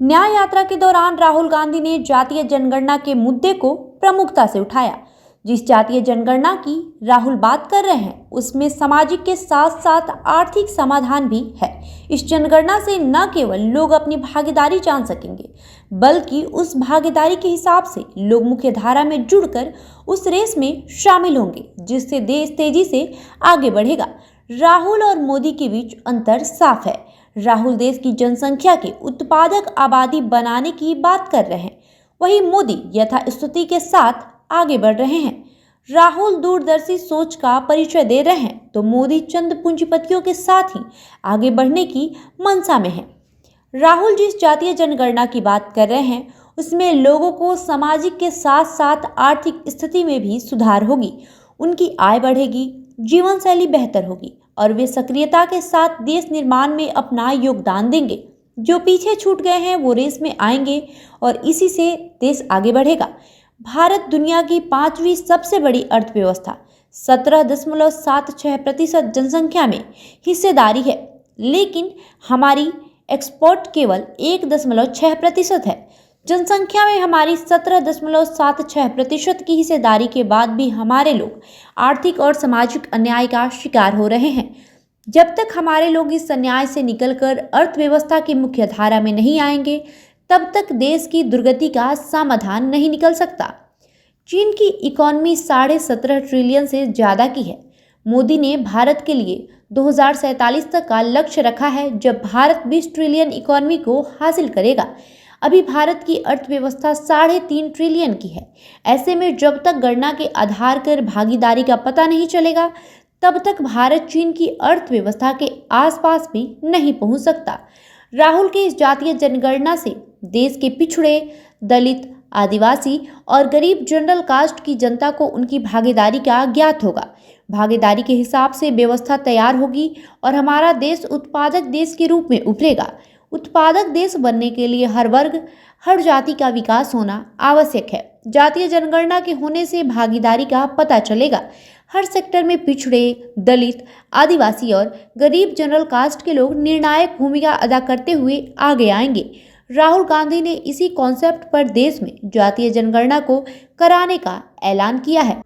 न्याय यात्रा के दौरान राहुल गांधी ने जातीय जनगणना के मुद्दे को प्रमुखता से उठाया। जिस जातीय जनगणना की राहुल बात कर रहे हैं उसमें सामाजिक के साथ साथ आर्थिक समाधान भी है। इस जनगणना से न केवल लोग अपनी भागीदारी जान सकेंगे बल्कि उस भागीदारी के हिसाब से लोग मुख्य धारा में जुड़कर उस रेस में शामिल होंगे जिससे देश तेजी से आगे बढ़ेगा। राहुल और मोदी के बीच अंतर साफ है। राहुल देश की जनसंख्या के उत्पादक आबादी बनाने की बात कर रहे हैं, वहीं मोदी यथास्थिति के साथ आगे बढ़ रहे हैं। राहुल दूरदर्शी सोच का परिचय दे रहे हैं तो मोदी चंद पूंजीपतियों के साथ ही आगे बढ़ने की मंशा में है। राहुल जिस जातीय जनगणना की बात कर रहे हैं उसमें लोगों को सामाजिक के साथ साथ आर्थिक स्थिति में भी सुधार होगी, उनकी आय बढ़ेगी, जीवन शैली बेहतर होगी और वे सक्रियता के साथ देश निर्माण में अपना योगदान देंगे। जो पीछे छूट गए हैं वो रेस में आएंगे और इसी से देश आगे बढ़ेगा। भारत दुनिया की 5वीं सबसे बड़ी अर्थव्यवस्था 17.76% जनसंख्या में हिस्सेदारी है, लेकिन हमारी एक्सपोर्ट केवल 1.6% है। जनसंख्या में हमारी 17.76% की हिस्सेदारी के बाद भी हमारे लोग आर्थिक और सामाजिक अन्याय का शिकार हो रहे हैं। जब तक हमारे लोग इस अन्याय से निकलकर अर्थव्यवस्था की मुख्य धारा में नहीं आएंगे तब तक देश की दुर्गति का समाधान नहीं निकल सकता। चीन की इकॉनमी 17.5 ट्रिलियन से ज़्यादा की है। मोदी ने भारत के लिए 2047 तक का लक्ष्य रखा है जब भारत 20 ट्रिलियन इकॉनमी को हासिल करेगा। अभी भारत की अर्थव्यवस्था 3.5 ट्रिलियन की है। ऐसे में जब तक गणना के आधार पर भागीदारी का पता नहीं चलेगा तब तक भारत चीन की अर्थव्यवस्था के आसपास भी नहीं पहुंच सकता। राहुल के इस जातीय जनगणना से देश के पिछड़े, दलित, आदिवासी और गरीब जनरल कास्ट की जनता को उनकी भागीदारी का ज्ञात होगा। भागीदारी के हिसाब से व्यवस्था तैयार होगी और हमारा देश उत्पादक देश के रूप में उभरेगा। उत्पादक देश बनने के लिए हर वर्ग, हर जाति का विकास होना आवश्यक है। जातीय जनगणना के होने से भागीदारी का पता चलेगा। हर सेक्टर में पिछड़े, दलित, आदिवासी और गरीब जनरल कास्ट के लोग निर्णायक भूमिका अदा करते हुए आगे आएंगे। राहुल गांधी ने इसी कॉन्सेप्ट पर देश में जातीय जनगणना को कराने का ऐलान किया है।